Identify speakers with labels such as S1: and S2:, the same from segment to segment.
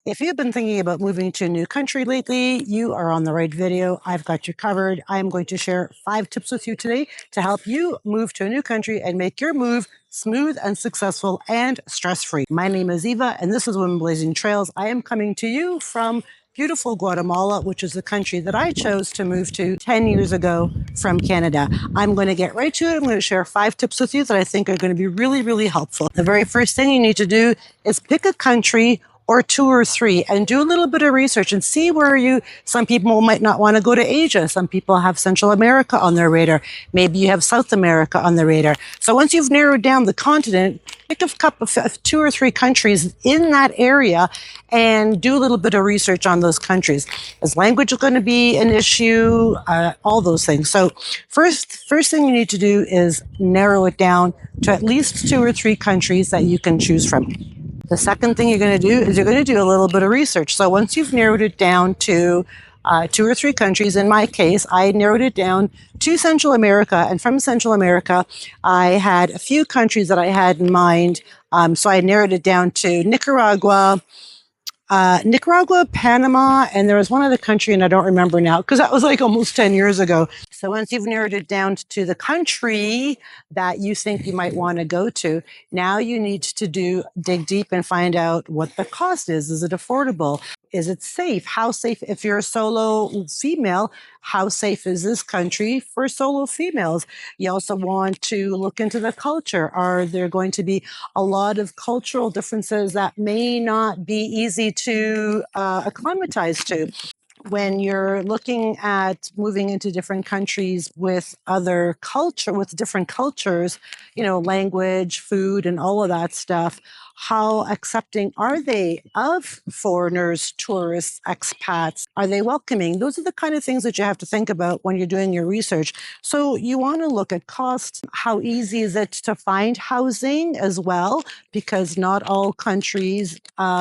S1: If you've been thinking about moving to a new country lately, you are on the right video. I've got you covered. I'm going to share 5 tips with you today to help you move to a new country and make your move smooth and successful and stress-free. My name is Eva, and this is Women Blazing Trails. I am coming to you from beautiful Guatemala, which is the country that I chose to move to 10 years ago from Canada. I'm going to get right to it. I'm going to share 5 tips with you that I think are going to be really, really helpful. The very first thing you need to do is pick a country or 2 or 3 and do a little bit of research and see where some people might not want to go to Asia. Some people have Central America on their radar. Maybe you have South America on the radar. So once you've narrowed down the continent, pick a couple of 2 or 3 countries in that area and do a little bit of research on those countries. Is language going to be an issue? All those things. So first thing you need to do is narrow it down to at least 2 or 3 countries that you can choose from. The second thing you're going to do is you're going to do a little bit of research. So once you've narrowed it down to 2 or 3 countries, in my case, I narrowed it down to Central America. And from Central America, I had a few countries that I had in mind. So I narrowed it down to Nicaragua, Panama, and there was one other country, and I don't remember now because that was like almost 10 years ago. So once you've narrowed it down to the country that you think you might want to go to, now you need to dig deep and find out what the cost is. Is it affordable? Is it safe? How safe, if you're a solo female, how safe is this country for solo females? You also want to look into the culture. Are there going to be a lot of cultural differences that may not be easy to acclimatize to? When you're looking at moving into different countries with different cultures, language, food, and all of that stuff, how accepting are they of foreigners, tourists, expats? Are they welcoming? Those are the kind of things that you have to think about when you're doing your research. So you want to look at costs. How easy is it to find housing as well? Because not all countries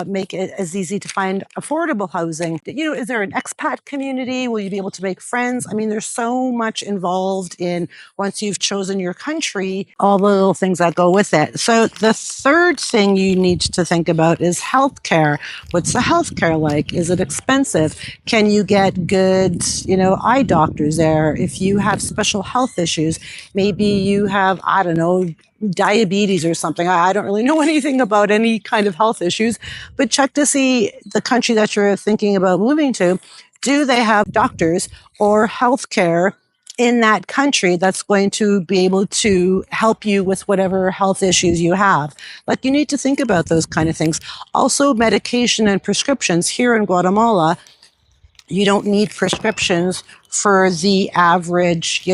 S1: make it as easy to find affordable housing. Is there an expat community? Will you be able to make friends? I mean, there's so much involved in once you've chosen your country, all the little things that go with it. So the third thing you need to think about is healthcare. What's the healthcare like? Is it expensive? Can you get good, eye doctors there? If you have special health issues, maybe you have, I don't know, diabetes or something. I don't really know anything about any kind of health issues, but check to see the country that you're thinking about moving to. Do they have doctors or healthcare in that country that's going to be able to help you with whatever health issues you have? Like, you need to think about those kind of things. Also, medication and prescriptions. Here in Guatemala, you don't need prescriptions for the average,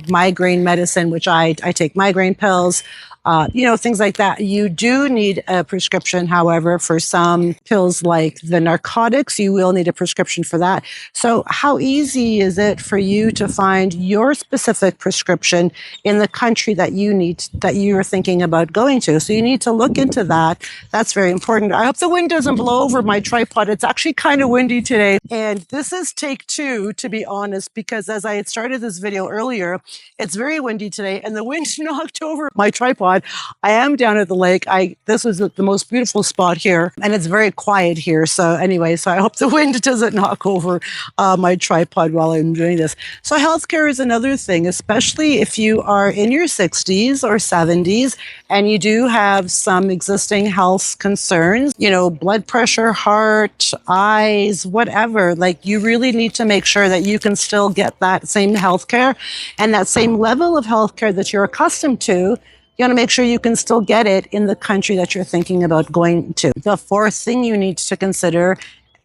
S1: migraine medicine, which I take migraine pills, things like that. You do need a prescription, however, for some pills like the narcotics. You will need a prescription for that. So how easy is it for you to find your specific prescription in the country that you're thinking about going to? So you need to look into that. That's very important. I hope the wind doesn't blow over my tripod. It's actually kind of windy today. And this is take 2, to be honest, because as I had started this video earlier, it's very windy today and the wind knocked over my tripod. I am down at the lake. This was the most beautiful spot here, and it's very quiet here. So anyway, I hope the wind doesn't knock over my tripod while I'm doing this. So healthcare is another thing, especially if you are in your 60s or 70s and you do have some existing health concerns, blood pressure, heart, eyes, whatever. Like, you really need to make sure that you can still get that same healthcare and that same level of healthcare that you're accustomed to. You want to make sure you can still get it in the country that you're thinking about going to. The fourth thing you need to consider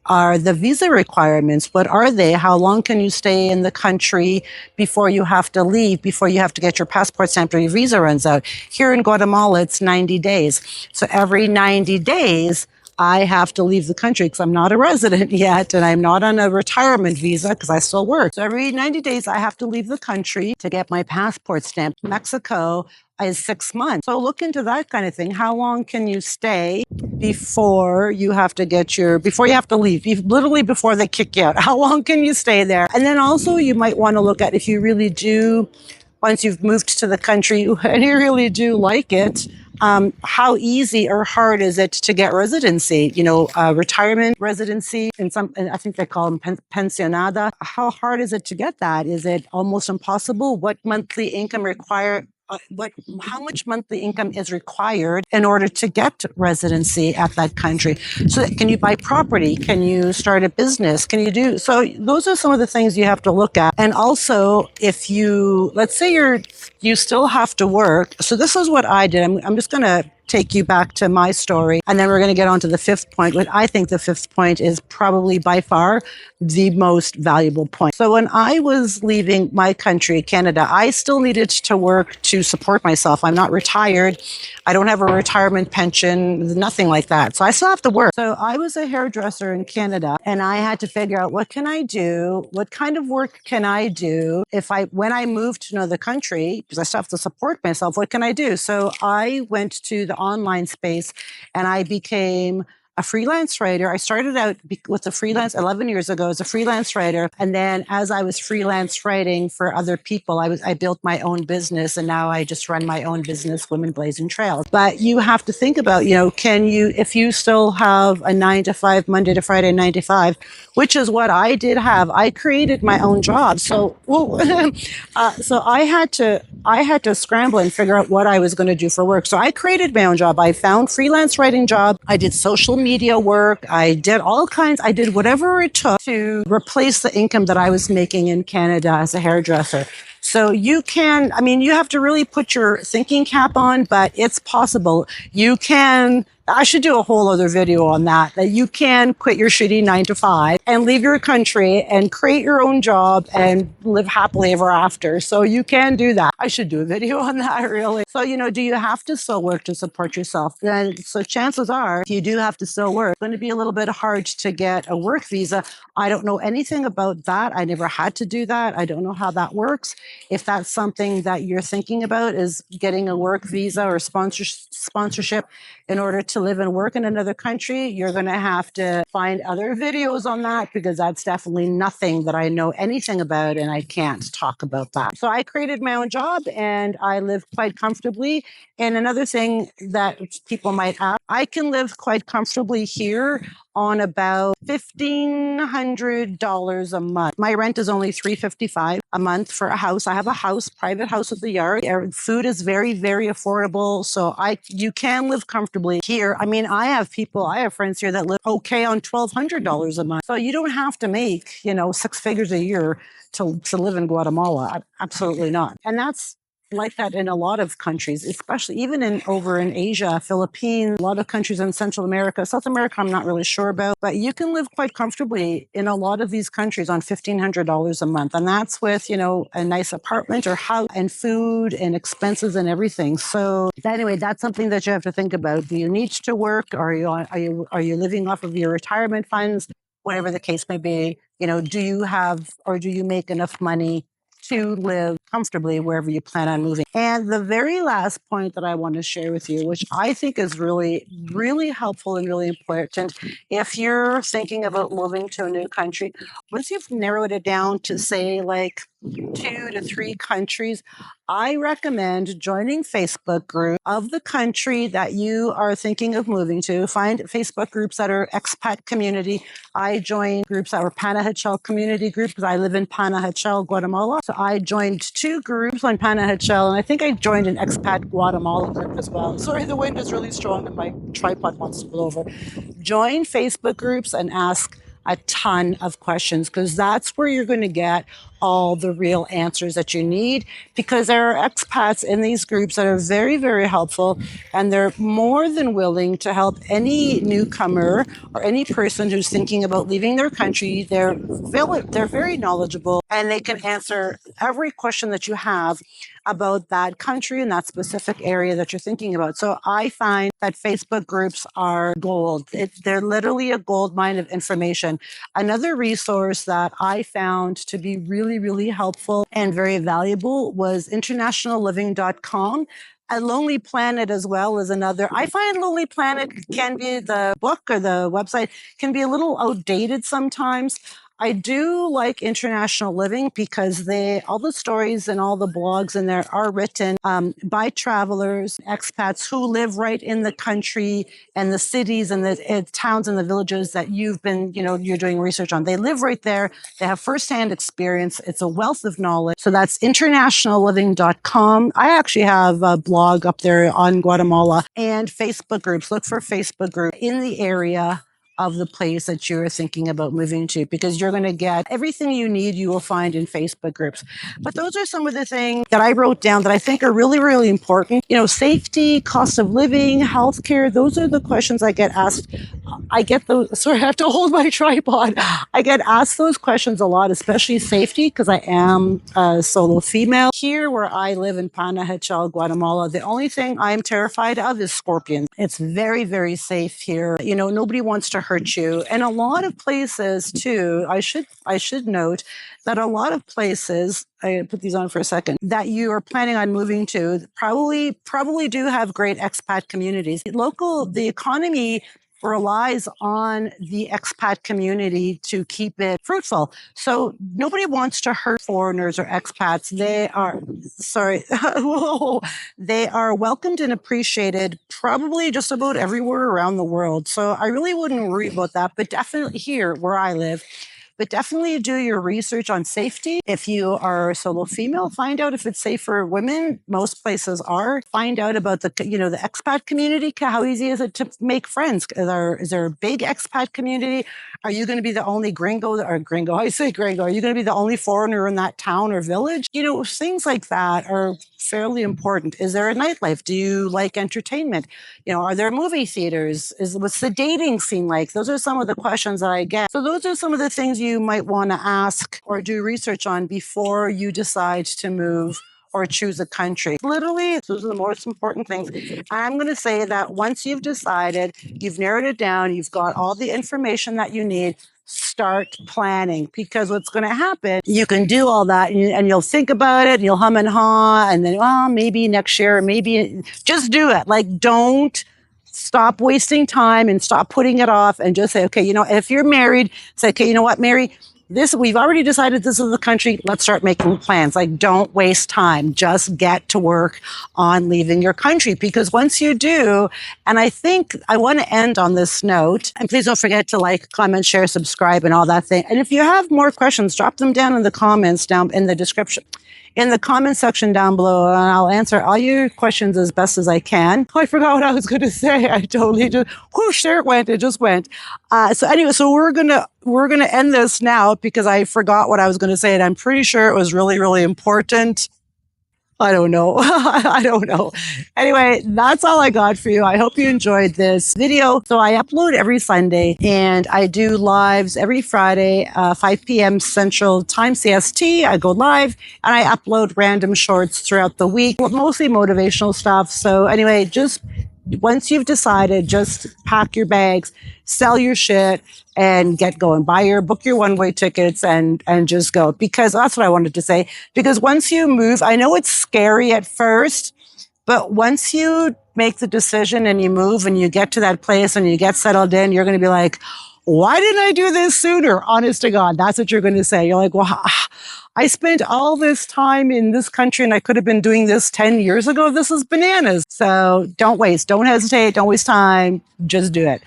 S1: are the visa requirements. What are they? How long can you stay in the country before you have to leave, before you have to get your passport stamped or your visa runs out? Here in Guatemala, it's 90 days. So every 90 days, I have to leave the country because I'm not a resident yet and I'm not on a retirement visa because I still work. So every 90 days, I have to leave the country to get my passport stamped. Mexico is 6 months. So look into that kind of thing. How long can you stay before you have to leave, literally before they kick you out? How long can you stay there? And then also you might want to look at, if you really do, once you've moved to the country and you really do like it, how easy or hard is it to get residency? Retirement residency, and I think they call them pensionada. How hard is it to get that? Is it almost impossible? What monthly income require? How much monthly income is required in order to get residency at that country? So can you buy property? Can you start a business? Can you do so? Those are some of the things you have to look at. And also, if you, let's say you still have to work. So this is what I did. I'm just going to take you back to my story, and then we're going to get on to the fifth point. What I think the fifth point is probably by far the most valuable point. So when I was leaving my country, Canada, I still needed to work to support myself. I'm not retired. I don't have a retirement pension, nothing like that. So I still have to work. So I was a hairdresser in Canada, and I had to figure out, what can I do? What kind of work can I do when I moved to another country, because I still have to support myself, what can I do? So I went to the online space and I became a freelance writer. I started out with a freelance 11 years ago as a freelance writer. And then as I was freelance writing for other people, I built my own business, and now I just run my own business, Women Blazing Trails. But you have to think about, if you still have a 9 to 5, Monday to Friday, 9 to 5, which is what I did have. I created my own job. So, so I had to scramble and figure out what I was going to do for work. So I created my own job. I found freelance writing job. I did social media work. I did whatever it took to replace the income that I was making in Canada as a hairdresser. So you have to really put your thinking cap on, but it's possible. I should do a whole other video on that you can quit your shitty 9 to 5 and leave your country and create your own job and live happily ever after. So you can do that. I should do a video on that, really. So, do you have to still work to support yourself? And so chances are, if you do have to still work, it's going to be a little bit hard to get a work visa. I don't know anything about that. I never had to do that. I don't know how that works. If that's something that you're thinking about, is getting a work visa or sponsorship in order to live and work in another country, you're going to have to find other videos on that, because that's definitely nothing that I know anything about, and I can't talk about that. So I created my own job and I live quite comfortably. And another thing that people might ask, I can live quite comfortably here on about $1,500 a month. My rent is only $355 a month for a house. I have a house, private house with a yard. Food is very, very affordable. So you can live comfortably here. I have friends here that live okay on $1,200 a month. So you don't have to make, 6 figures a year to live in Guatemala. Absolutely not. And that's like that in a lot of countries, especially even over in Asia, Philippines, a lot of countries in Central America. South America, I'm not really sure about, but you can live quite comfortably in a lot of these countries on $1,500 a month. And that's with, a nice apartment or house and food and expenses and everything. So anyway, that's something that you have to think about. Do you need to work? Are you living off of your retirement funds? Whatever the case may be, do you make enough money to live comfortably wherever you plan on moving? And the very last point that I want to share with you, which I think is really, really helpful and really important, if you're thinking about moving to a new country, once you've narrowed it down to say like 2 to 3 countries, I recommend joining Facebook group of the country that you are thinking of moving to. Find Facebook groups that are Expat Community. I joined groups that were Panajachel Community Group, because I live in Panajachel, Guatemala. So I joined 2 groups on Panajachel, and I think I joined an Expat Guatemala group as well. Sorry, the wind is really strong and my tripod wants to blow over. Join Facebook groups and ask a ton of questions, because that's where you're going to get all the real answers that you need, because there are expats in these groups that are very, very helpful, and they're more than willing to help any newcomer or any person who's thinking about leaving their country. They're very knowledgeable, and they can answer every question that you have about that country and that specific area that you're thinking about. So I find that Facebook groups are gold. They're literally a gold mine of information. Another resource that I found to be really, really helpful and very valuable was internationalliving.com. A Lonely Planet as well is another. I find Lonely Planet can be, the book or the website can be a little outdated sometimes. I do like International Living because all the stories and all the blogs in there are written by travelers, expats who live right in the country and the cities and the towns and the villages that you've been, you're doing research on. They live right there. They have firsthand experience. It's a wealth of knowledge. So that's internationalliving.com. I actually have a blog up there on Guatemala and Facebook groups. Look for Facebook group in the area of the place that you're thinking about moving to, because you're going to get everything you need, you will find in Facebook groups. But those are some of the things that I wrote down that I think are really, really important. Safety, cost of living, healthcare, those are the questions I get asked. I get those, sorry, I have to hold my tripod. I get asked those questions a lot, especially safety, because I am a solo female. Here where I live in Panajachel, Guatemala, the only thing I'm terrified of is scorpions. It's very, very safe here. Nobody wants to hurt you. And a lot of places too, I should note that a lot of places, I put these on for a second, that you are planning on moving to probably do have great expat communities. The economy relies on the expat community to keep it fruitful. So nobody wants to hurt foreigners or expats. They are welcomed and appreciated probably just about everywhere around the world. So I really wouldn't worry about that, but definitely here where I live, but definitely do your research on safety. If you are a solo female, find out if it's safe for women. Most places are. Find out about the expat community. How easy is it to make friends? Is there a big expat community? Are you going to be the only gringo? I say gringo. Are you going to be the only foreigner in that town or village? Things like that are fairly important. Is there a nightlife? Do you like entertainment? Are there movie theaters? What's the dating scene like? Those are some of the questions that I get. So those are some of the things you might want to ask or do research on before you decide to move or choose a country. Literally, those are the most important things. I'm going to say that once you've decided, you've narrowed it down, you've got all the information that you need, start planning, because what's going to happen, you can do all that and you'll think about it and you'll hum and haw and then, maybe next year, just do it. Like, don't stop wasting time and stop putting it off and just say, okay, if you're married, say, okay, you know what, Mary, we've already decided this is the country. Let's start making plans. Like, don't waste time. Just get to work on leaving your country, because once you do, and I think I want to end on this note, and please don't forget to like, comment, share, subscribe, and all that thing. And if you have more questions, drop them down in the comments down in the description. In the comment section down below, and I'll answer all your questions as best as I can. Oh, I forgot what I was going to say. I totally just, whoosh, there it went. It just went. So anyway, so we're gonna end this now because I forgot what I was going to say, and I'm pretty sure it was really, really important. I don't know. I don't know. Anyway, that's all I got for you. I hope you enjoyed this video. So I upload every Sunday and I do lives every Friday, 5 p.m. Central Time CST. I go live and I upload random shorts throughout the week, mostly motivational stuff. So anyway, just once you've decided, just pack your bags, sell your shit, and get going. Book your one-way tickets and just go. Because that's what I wanted to say. Because once you move, I know it's scary at first, but once you make the decision and you move and you get to that place and you get settled in, you're going to be like, why didn't I do this sooner? Honest to God, that's what you're going to say. You're like, well, I spent all this time in this country and I could have been doing this 10 years ago. This is bananas. So don't hesitate, don't waste time. Just do it.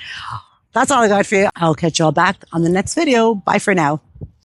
S1: That's all I got for you. I'll catch y'all back on the next video. Bye for now.